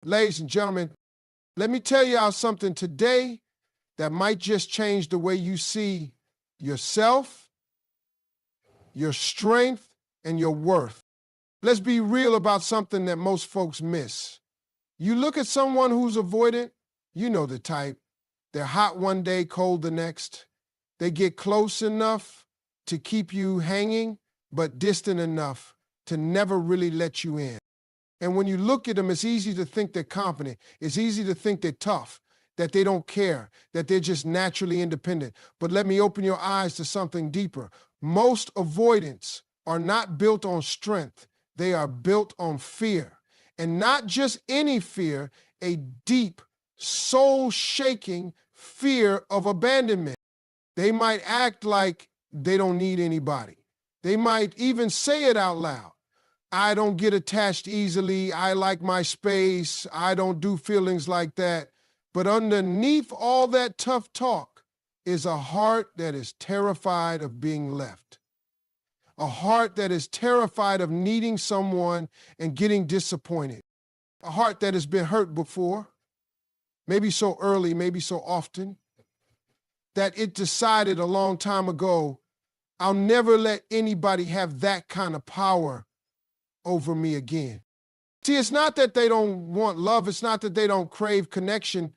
Ladies and gentlemen, let me tell y'all something today that might just change the way you see yourself, your strength, and your worth. Let's be real about something that most folks miss. You look at someone who's avoidant, you know the type. They're hot one day, cold the next. They get close enough to keep you hanging, but distant enough to never really let you in. And when you look at them, it's easy to think they're confident. It's easy to think they're tough, that they don't care, that they're just naturally independent. But let me open your eyes to something deeper. Most avoidants are not built on strength. They are built on fear. And not just any fear, a deep, soul-shaking fear of abandonment. They might act like they don't need anybody. They might even say it out loud. I don't get attached easily. I like my space. I don't do feelings like that. But underneath all that tough talk is a heart that is terrified of being left. A heart that is terrified of needing someone and getting disappointed. A heart that has been hurt before, maybe so early, maybe so often, that it decided a long time ago, I'll never let anybody have that kind of power over me again. See, it's not that they don't want love. It's not that they don't crave connection.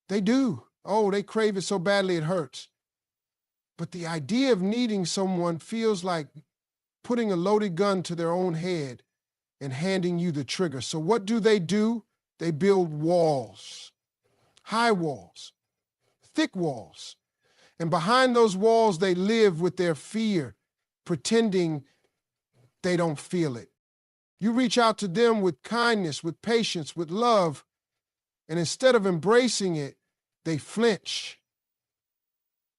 They do. Oh, they crave it so badly it hurts. But the idea of needing someone feels like putting a loaded gun to their own head and handing you the trigger. So what do? They build walls, high walls, thick walls. And behind those walls, they live with their fear, pretending they don't feel it. You reach out to them with kindness, with patience, with love, and instead of embracing it, they flinch.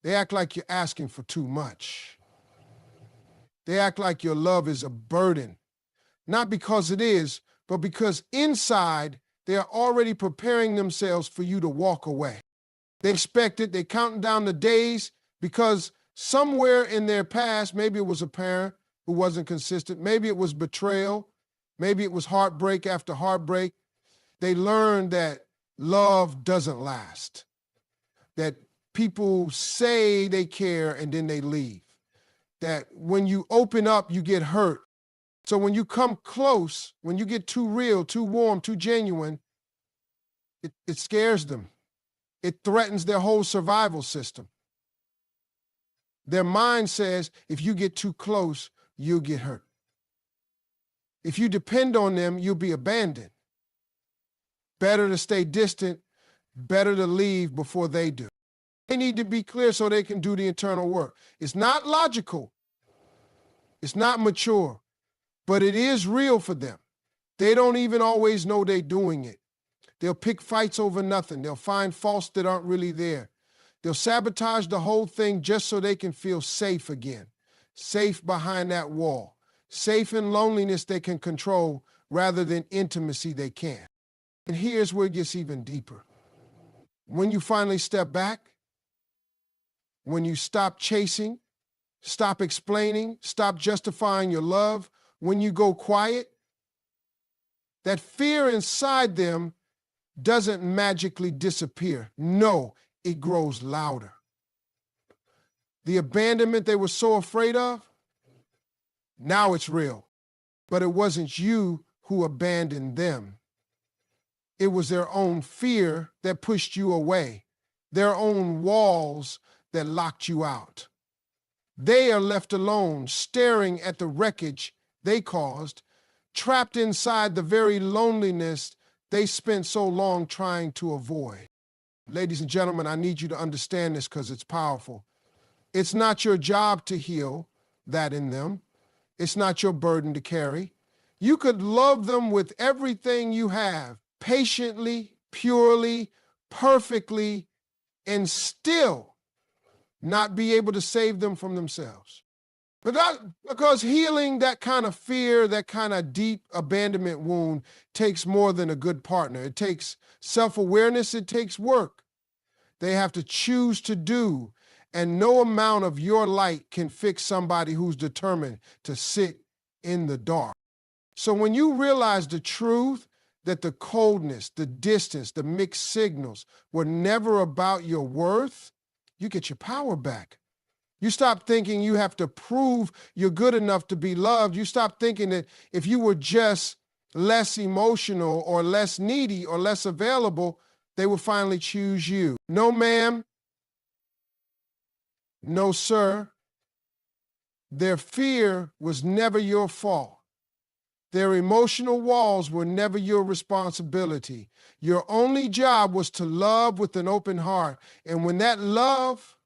They act like you're asking for too much. They act like your love is a burden, not because it is, but because inside they are already preparing themselves for you to walk away. They expect it, they're counting down the days because somewhere in their past, maybe it was a parent who wasn't consistent, maybe it was betrayal, maybe it was heartbreak after heartbreak. They learned that love doesn't last, that people say they care and then they leave, that when you open up, you get hurt. So when you come close, when you get too real, too warm, too genuine, it scares them. It threatens their whole survival system. Their mind says, if you get too close, you'll get hurt. If you depend on them, you'll be abandoned. Better to stay distant, better to leave before they do. They need to be clear so they can do the internal work. It's not logical. It's not mature, but it is real for them. They don't even always know they're doing it. They'll pick fights over nothing. They'll find faults that aren't really there. They'll sabotage the whole thing just so they can feel safe again, safe behind that wall, safe in loneliness they can control rather than intimacy they can't. And here's where it gets even deeper. When you finally step back, when you stop chasing, stop explaining, stop justifying your love, when you go quiet, that fear inside them doesn't magically disappear. No, it grows louder. The abandonment they were so afraid of, now it's real. But it wasn't you who abandoned them. It was their own fear that pushed you away, their own walls that locked you out. They are left alone, staring at the wreckage they caused, trapped inside the very loneliness they spent so long trying to avoid. Ladies and gentlemen, I need you to understand this because it's powerful. It's not your job to heal that in them. It's not your burden to carry. You could love them with everything you have, patiently, purely, perfectly, and still not be able to save them from themselves. But not because healing that kind of fear, that kind of deep abandonment wound takes more than a good partner. It takes self-awareness, it takes work. They have to choose to do, and no amount of your light can fix somebody who's determined to sit in the dark. So when you realize the truth that the coldness, the distance, the mixed signals were never about your worth, you get your power back. You stop thinking you have to prove you're good enough to be loved. You stop thinking that if you were just less emotional or less needy or less available, they would finally choose you. No, ma'am. No, sir. Their fear was never your fault. Their emotional walls were never your responsibility. Your only job was to love with an open heart. And when that love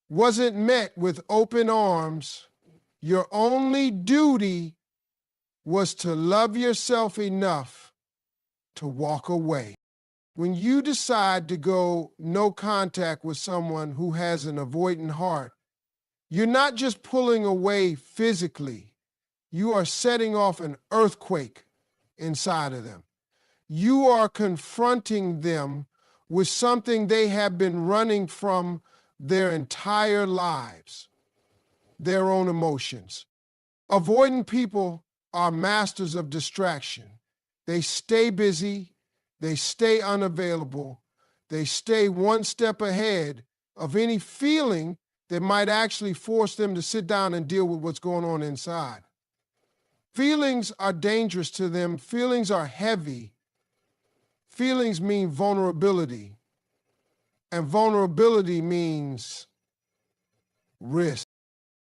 wasn't met with open arms, your only duty was to love yourself enough to walk away. When you decide to go no contact with someone who has an avoidant heart, you're not just pulling away physically, you are setting off an earthquake inside of them. You are confronting them with something they have been running from their entire lives, their own emotions. Avoidant people are masters of distraction. They stay busy, they stay unavailable, they stay one step ahead of any feeling that might actually force them to sit down and deal with what's going on inside. Feelings are dangerous to them. Feelings are heavy. Feelings mean vulnerability. And vulnerability means risk.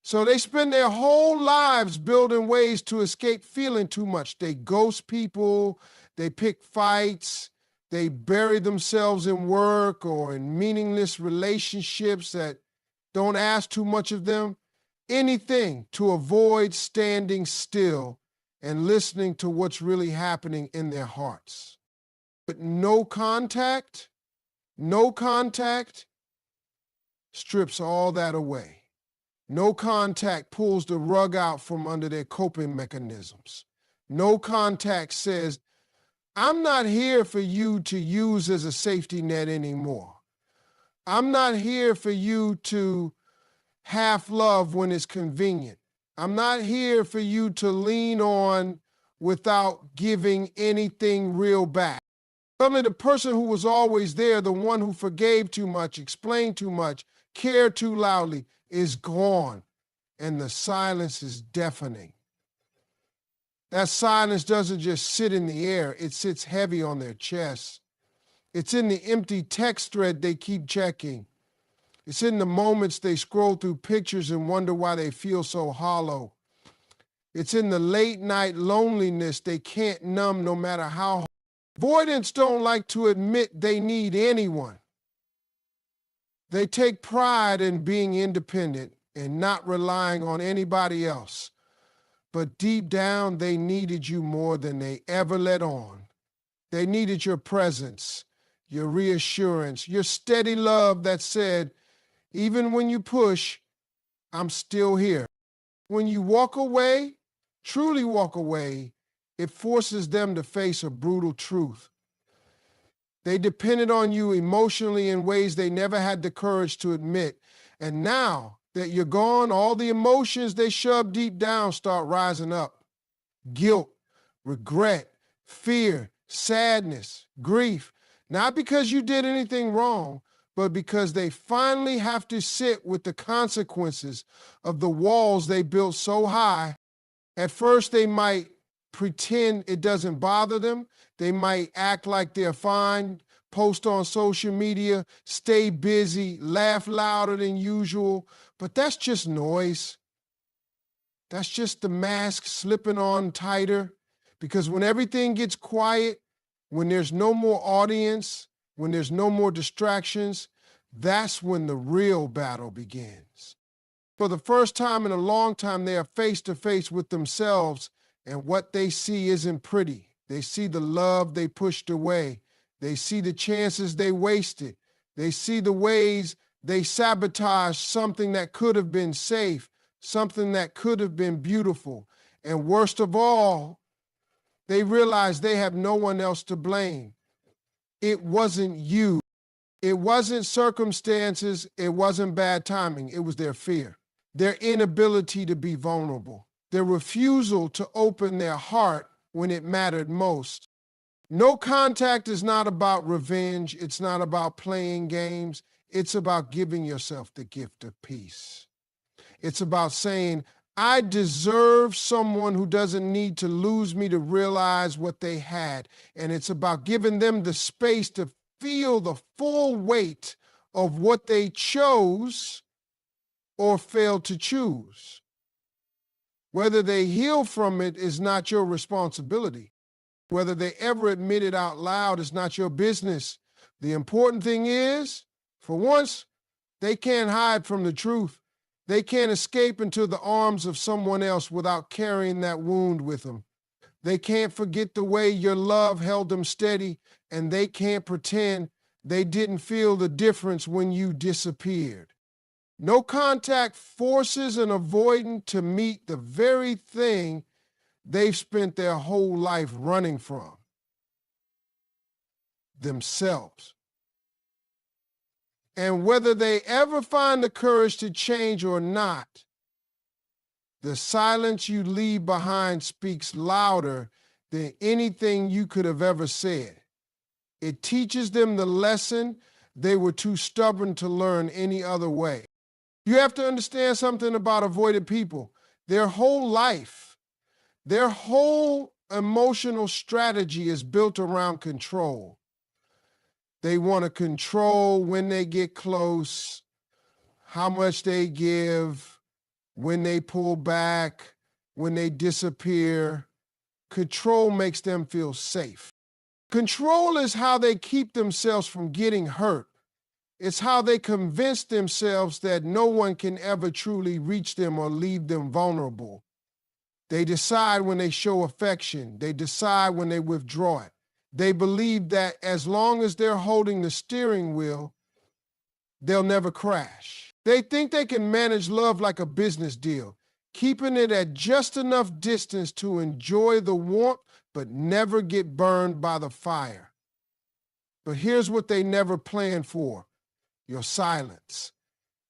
So they spend their whole lives building ways to escape feeling too much. They ghost people, they pick fights, they bury themselves in work or in meaningless relationships that don't ask too much of them. Anything to avoid standing still and listening to what's really happening in their hearts. But no contact strips all that away. No contact pulls the rug out from under their coping mechanisms. No contact says, I'm not here for you to use as a safety net anymore. I'm not here for you to half love when it's convenient. I'm not here for you to lean on without giving anything real back. Suddenly the person who was always there, the one who forgave too much, explained too much, cared too loudly, is gone, and the silence is deafening. That silence doesn't just sit in the air, it sits heavy on their chest. It's in the empty text thread they keep checking. It's in the moments they scroll through pictures and wonder why they feel so hollow. It's in the late night loneliness they can't numb no matter how hard. Avoidants don't like to admit they need anyone. They take pride in being independent and not relying on anybody else. But deep down, they needed you more than they ever let on. They needed your presence, your reassurance, your steady love that said, even when you push, I'm still here. When you walk away, truly walk away, it forces them to face a brutal truth. They depended on you emotionally in ways they never had the courage to admit. And now that you're gone, all the emotions they shoved deep down start rising up. Guilt, regret, fear, sadness, grief. Not because you did anything wrong, but because they finally have to sit with the consequences of the walls they built so high. At first, they might pretend it doesn't bother them. They might act like they're fine, post on social media, stay busy, laugh louder than usual. But that's just noise. That's just the mask slipping on tighter. Because when everything gets quiet, when there's no more audience, when there's no more distractions, that's when the real battle begins. For the first time in a long time, they are face to face with themselves, and what they see isn't pretty. They see the love they pushed away. They see the chances they wasted. They see the ways they sabotaged something that could have been safe, something that could have been beautiful. And worst of all, they realize they have no one else to blame. It wasn't you. It wasn't circumstances. It wasn't bad timing. It was their fear, their inability to be vulnerable, their refusal to open their heart when it mattered most. No contact is not about revenge. It's not about playing games. It's about giving yourself the gift of peace. It's about saying, I deserve someone who doesn't need to lose me to realize what they had. And it's about giving them the space to feel the full weight of what they chose or failed to choose. Whether they heal from it is not your responsibility. Whether they ever admit it out loud is not your business. The important thing is, for once, they can't hide from the truth. They can't escape into the arms of someone else without carrying that wound with them. They can't forget the way your love held them steady, and they can't pretend they didn't feel the difference when you disappeared. No contact forces an avoidant to meet the very thing they've spent their whole life running from: themselves. And whether they ever find the courage to change or not, the silence you leave behind speaks louder than anything you could have ever said. It teaches them the lesson they were too stubborn to learn any other way. You have to understand something about avoided people. Their whole life, their whole emotional strategy is built around control. They want to control when they get close, how much they give, when they pull back, when they disappear. Control makes them feel safe. Control is how they keep themselves from getting hurt. It's how they convince themselves that no one can ever truly reach them or leave them vulnerable. They decide when they show affection. They decide when they withdraw it. They believe that as long as they're holding the steering wheel, they'll never crash. They think they can manage love like a business deal, keeping it at just enough distance to enjoy the warmth but never get burned by the fire. But here's what they never planned for: your silence,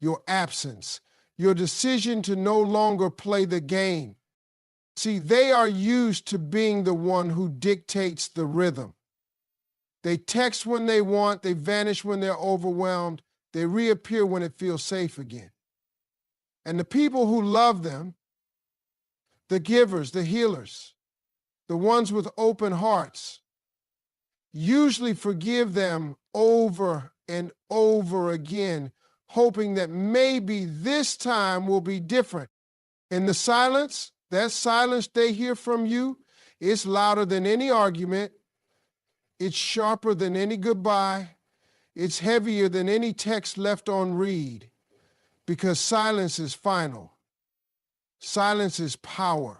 your absence, your decision to no longer play the game. See, they are used to being the one who dictates the rhythm. They text when they want, they vanish when they're overwhelmed, they reappear when it feels safe again. And the people who love them, the givers, the healers, the ones with open hearts, usually forgive them over and over again, hoping that maybe this time will be different. In the silence, that silence they hear from you, it's louder than any argument. It's sharper than any goodbye. It's heavier than any text left on read, because silence is final. Silence is power.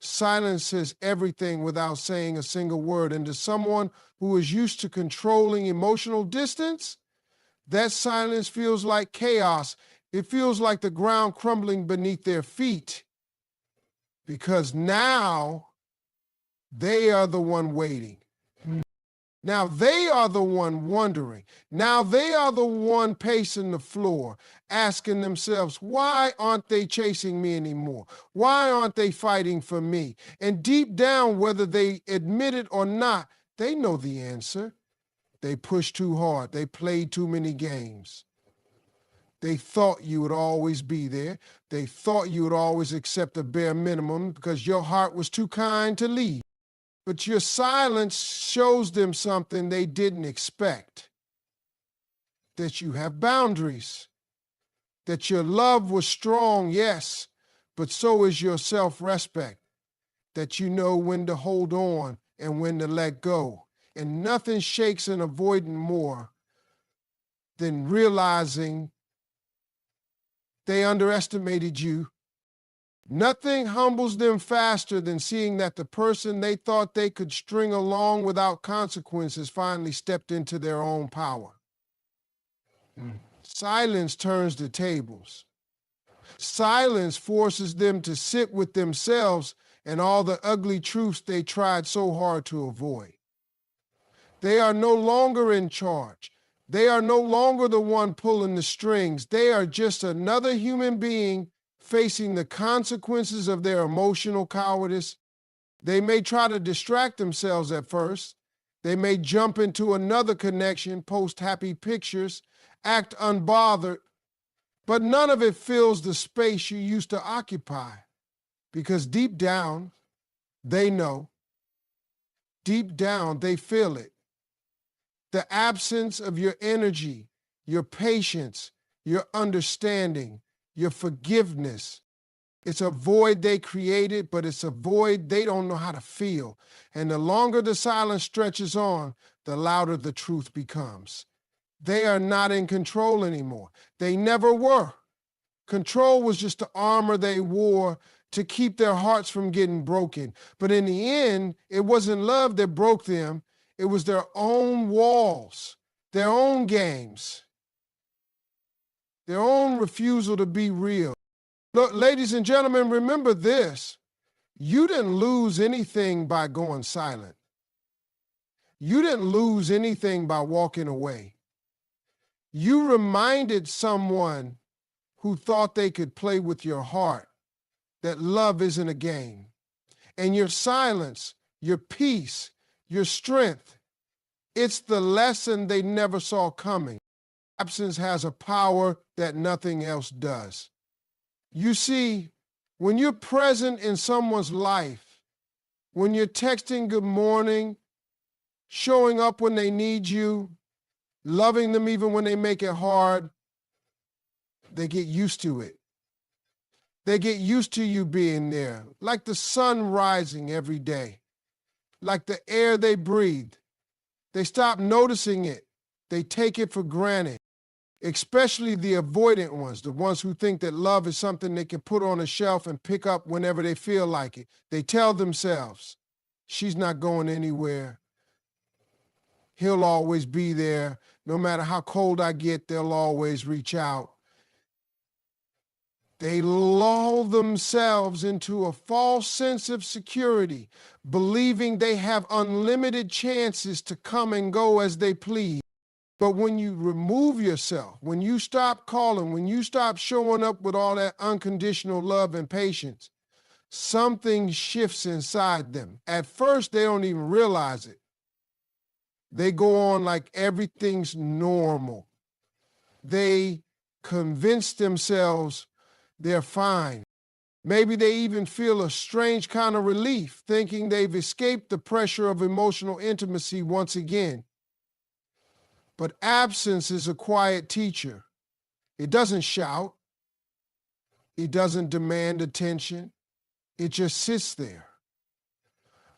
Silence says everything without saying a single word. And to someone who is used to controlling emotional distance, that silence feels like chaos. It feels like the ground crumbling beneath their feet, because now they are the one waiting. Now they are the one wondering. Now they are the one pacing the floor, asking themselves, why aren't they chasing me anymore? Why aren't they fighting for me? And deep down, whether they admit it or not, they know the answer. They pushed too hard. They played too many games. They thought you would always be there. They thought you would always accept the bare minimum because your heart was too kind to leave. But your silence shows them something they didn't expect: that you have boundaries, that your love was strong, yes, but so is your self-respect, that you know when to hold on and when to let go. And nothing shakes an avoidant more than realizing they underestimated you. Nothing humbles them faster than seeing that the person they thought they could string along without consequences finally stepped into their own power. Silence turns the tables. Silence forces them to sit with themselves and all the ugly truths they tried so hard to avoid. They are no longer in charge. They are no longer the one pulling the strings. They are just another human being facing the consequences of their emotional cowardice. They may try to distract themselves at first. They may jump into another connection, post happy pictures, act unbothered, but none of it fills the space you used to occupy, because deep down, they know. Deep down, they feel it. The absence of your energy, your patience, your understanding, your forgiveness. It's a void they created, but it's a void they don't know how to fill. And the longer the silence stretches on, the louder the truth becomes. They are not in control anymore. They never were. Control was just the armor they wore to keep their hearts from getting broken. But in the end, it wasn't love that broke them. It was their own walls, their own games, their own refusal to be real. Look, ladies and gentlemen, remember this. You didn't lose anything by going silent. You didn't lose anything by walking away. You reminded someone who thought they could play with your heart that love isn't a game. And your silence, your peace, your strength, it's the lesson they never saw coming. Absence has a power that nothing else does. You see, when you're present in someone's life, when you're texting good morning, showing up when they need you, loving them even when they make it hard, they get used to it. They get used to you being there, like the sun rising every day, like the air they breathe. They stop noticing it. They take it for granted, especially the avoidant ones, the ones who think that love is something they can put on a shelf and pick up whenever they feel like it. They tell themselves, she's not going anywhere. He'll always be there. No matter how cold I get, they'll always reach out. They lull themselves into a false sense of security, believing they have unlimited chances to come and go as they please. But when you remove yourself, when you stop calling, when you stop showing up with all that unconditional love and patience, something shifts inside them. At first, they don't even realize it. They go on like everything's normal. They convince themselves they're fine. Maybe they even feel a strange kind of relief, thinking they've escaped the pressure of emotional intimacy once again. But absence is a quiet teacher. It doesn't shout. It doesn't demand attention. It just sits there.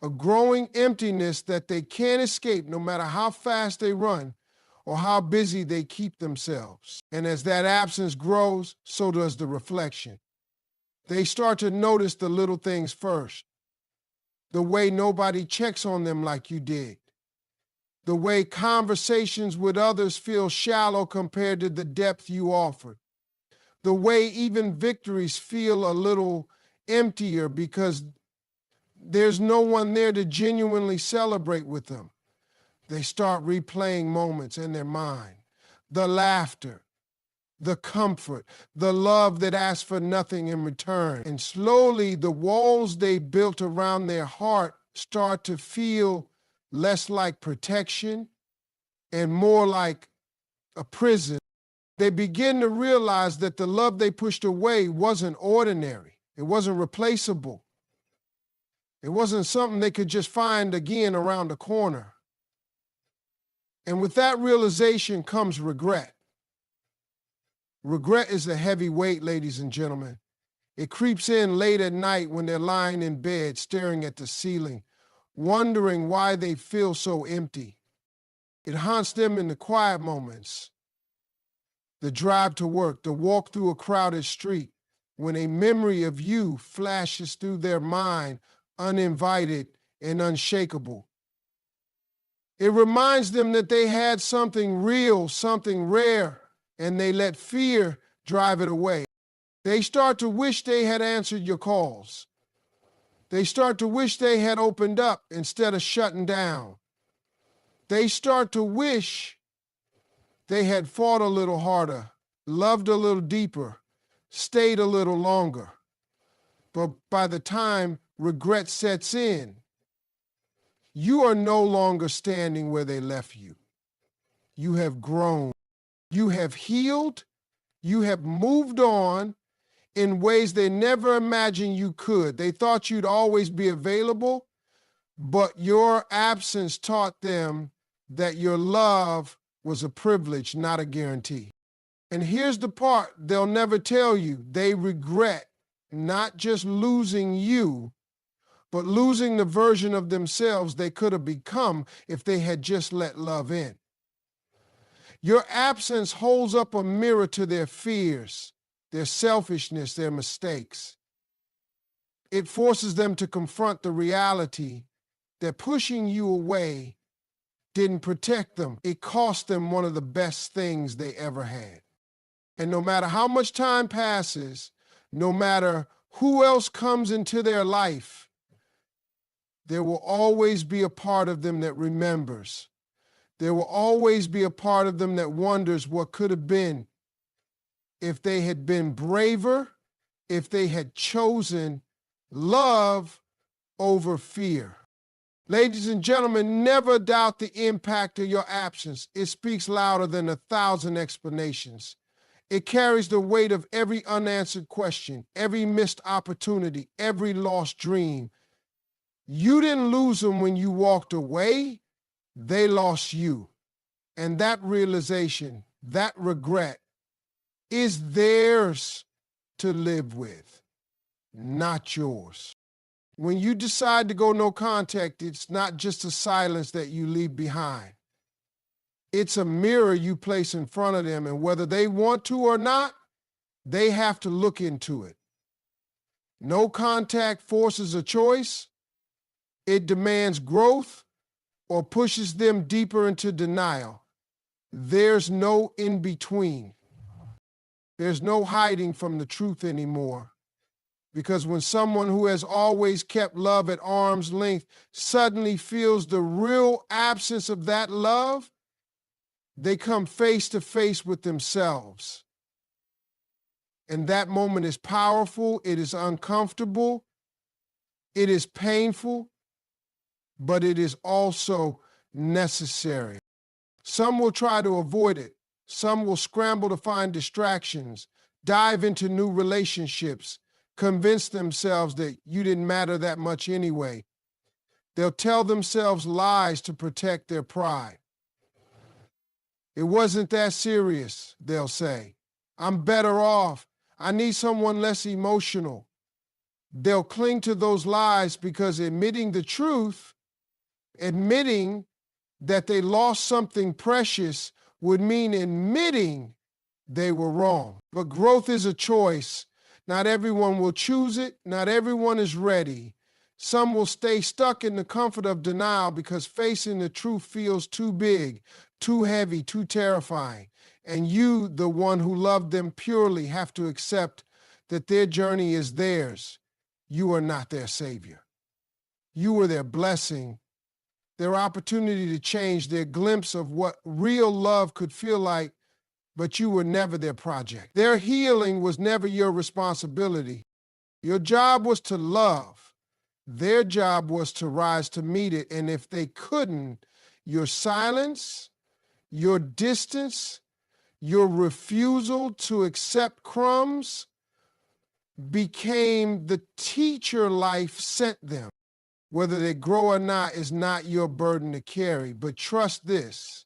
A growing emptiness that they can't escape no matter how fast they run or how busy they keep themselves. And as that absence grows, so does the reflection. They start to notice the little things first. The way nobody checks on them like you did. The way conversations with others feel shallow compared to the depth you offered. The way even victories feel a little emptier because there's no one there to genuinely celebrate with them. They start replaying moments in their mind. The laughter, the comfort, the love that asks for nothing in return. And slowly the walls they built around their heart start to feel less like protection and more like a prison. They begin to realize that the love they pushed away wasn't ordinary. It wasn't replaceable. It wasn't something they could just find again around the corner. And with that realization comes regret. Regret is a heavy weight, ladies and gentlemen. It creeps in late at night when they're lying in bed, staring at the ceiling, wondering why they feel so empty. It haunts them in the quiet moments. The drive to work, the walk through a crowded street, when a memory of you flashes through their mind, uninvited and unshakable. It reminds them that they had something real, something rare, and they let fear drive it away. They start to wish they had answered your calls. They start to wish they had opened up instead of shutting down. They start to wish they had fought a little harder, loved a little deeper, stayed a little longer. But by the time regret sets in, you are no longer standing where they left you. You have grown. You have healed. You have moved on in ways they never imagined you could. They thought you'd always be available, but your absence taught them that your love was a privilege, not a guarantee. And here's the part they'll never tell you. They regret not just losing you, but losing the version of themselves they could have become if they had just let love in. Your absence holds up a mirror to their fears, their selfishness, their mistakes. It forces them to confront the reality that pushing you away didn't protect them. It cost them one of the best things they ever had. And no matter how much time passes, no matter who else comes into their life, there will always be a part of them that remembers. There will always be a part of them that wonders what could have been if they had been braver, if they had chosen love over fear. Ladies and gentlemen, never doubt the impact of your absence. It speaks louder than 1,000 explanations. It carries the weight of every unanswered question, every missed opportunity, every lost dream. You didn't lose them when you walked away. They lost you. And that realization, that regret, is theirs to live with, not yours. When you decide to go no contact, it's not just a silence that you leave behind. It's a mirror you place in front of them, and whether they want to or not, they have to look into it. No contact forces a choice. It demands growth or pushes them deeper into denial. There's no in-between. There's no hiding from the truth anymore. Because when someone who has always kept love at arm's length suddenly feels the real absence of that love, they come face to face with themselves. And that moment is powerful, it is uncomfortable, it is painful, but it is also necessary. Some will try to avoid it. Some will scramble to find distractions, dive into new relationships, convince themselves that you didn't matter that much anyway. They'll tell themselves lies to protect their pride. It wasn't that serious, they'll say. I'm better off. I need someone less emotional. They'll cling to those lies because admitting the truth, admitting that they lost something precious, would mean admitting they were wrong. But growth is a choice. Not everyone will choose it. Not everyone is ready. Some will stay stuck in the comfort of denial because facing the truth feels too big, too heavy, too terrifying. And you, the one who loved them purely, have to accept that their journey is theirs. You are not their savior. You are their blessing, their opportunity to change, their glimpse of what real love could feel like, but you were never their project. Their healing was never your responsibility. Your job was to love. Their job was to rise to meet it. And if they couldn't, your silence, your distance, your refusal to accept crumbs became the teacher life sent them. Whether they grow or not is not your burden to carry, but trust this,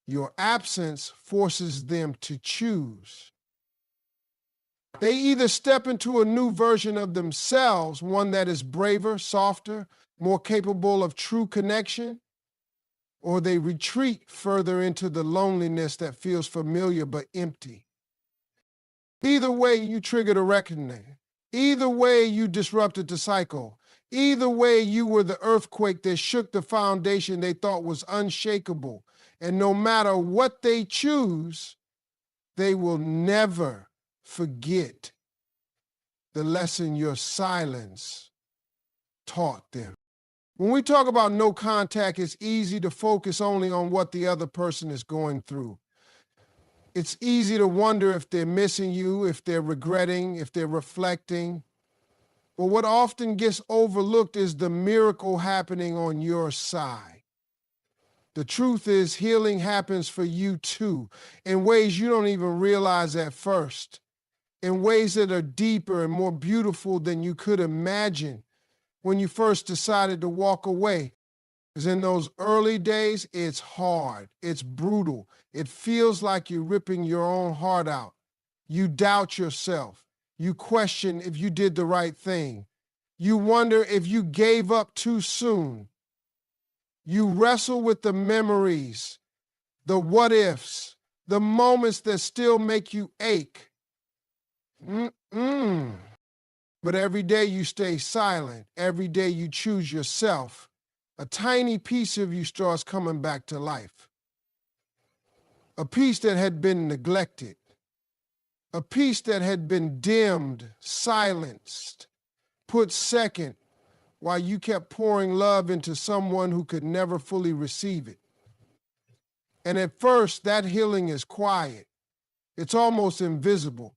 your absence forces them to choose. They either step into a new version of themselves, one that is braver, softer, more capable of true connection, or they retreat further into the loneliness that feels familiar but empty. Either way, you triggered a reckoning. Either way, you disrupted the cycle. Either way, you were the earthquake that shook the foundation they thought was unshakable. And no matter what they choose, they will never forget the lesson your silence taught them. When we talk about no contact, it's easy to focus only on what the other person is going through. It's easy to wonder if they're missing you, if they're regretting, if they're reflecting. But what often gets overlooked is the miracle happening on your side. The truth is, healing happens for you too, in ways you don't even realize at first, in ways that are deeper and more beautiful than you could imagine when you first decided to walk away. Because in those early days, it's hard, it's brutal, it feels like you're ripping your own heart out. You doubt yourself. You question if you did the right thing. You wonder if you gave up too soon. You wrestle with the memories, the what ifs, the moments that still make you ache. But every day you stay silent. Every day you choose yourself. A tiny piece of you starts coming back to life. A piece that had been neglected. A piece that had been dimmed, silenced, put second, while you kept pouring love into someone who could never fully receive it. And at first, that healing is quiet. It's almost invisible.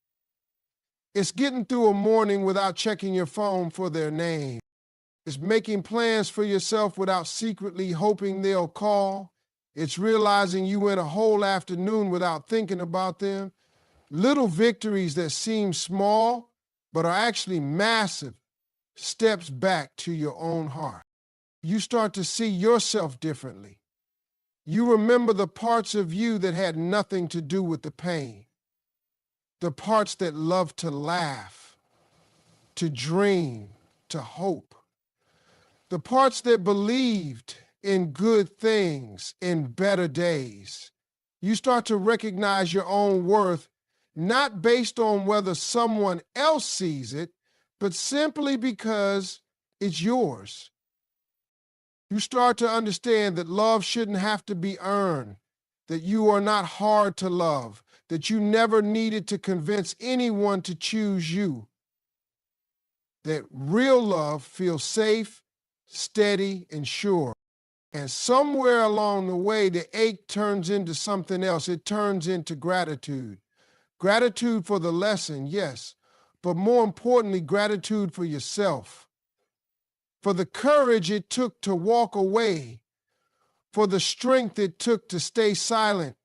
It's getting through a morning without checking your phone for their name. It's making plans for yourself without secretly hoping they'll call. It's realizing you went a whole afternoon without thinking about them. Little victories that seem small, but are actually massive steps back to your own heart. You start to see yourself differently. You remember the parts of you that had nothing to do with the pain. The parts that loved to laugh, to dream, to hope. The parts that believed in good things, in better days. You start to recognize your own worth, not based on whether someone else sees it, but simply because it's yours. You start to understand that love shouldn't have to be earned, that you are not hard to love, that you never needed to convince anyone to choose you, that real love feels safe, steady, and sure. And somewhere along the way, the ache turns into something else. It turns into gratitude. Gratitude for the lesson, yes, but more importantly, gratitude for yourself, for the courage it took to walk away, for the strength it took to stay silent,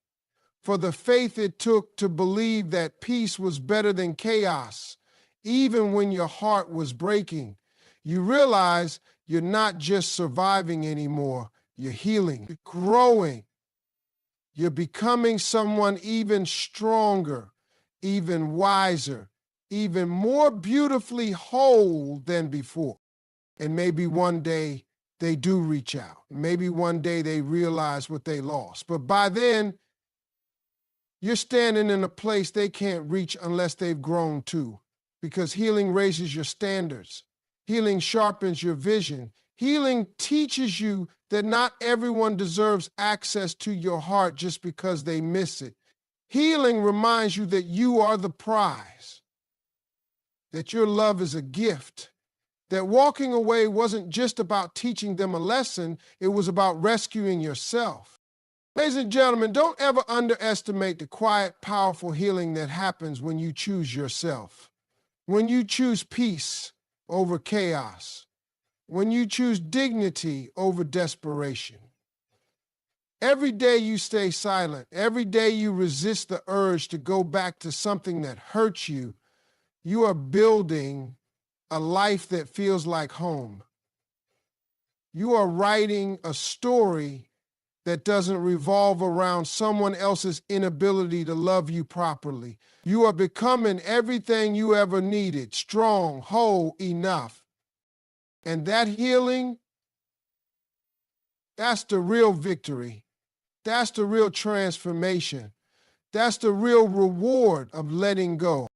for the faith it took to believe that peace was better than chaos, even when your heart was breaking. You realize you're not just surviving anymore, you're healing, you're growing, you're becoming someone even stronger, even wiser, even more beautifully whole than before. And maybe one day they do reach out. Maybe one day they realize what they lost. But by then, you're standing in a place they can't reach unless they've grown too. Because healing raises your standards. Healing sharpens your vision. Healing teaches you that not everyone deserves access to your heart just because they miss it. Healing reminds you that you are the prize, that your love is a gift, that walking away wasn't just about teaching them a lesson, it was about rescuing yourself. Ladies and gentlemen, don't ever underestimate the quiet, powerful healing that happens when you choose yourself, when you choose peace over chaos, when you choose dignity over desperation. Every day you stay silent, every day you resist the urge to go back to something that hurts you, you are building a life that feels like home. You are writing a story that doesn't revolve around someone else's inability to love you properly. You are becoming everything you ever needed, strong, whole, enough. And that healing, that's the real victory. That's the real transformation. That's the real reward of letting go.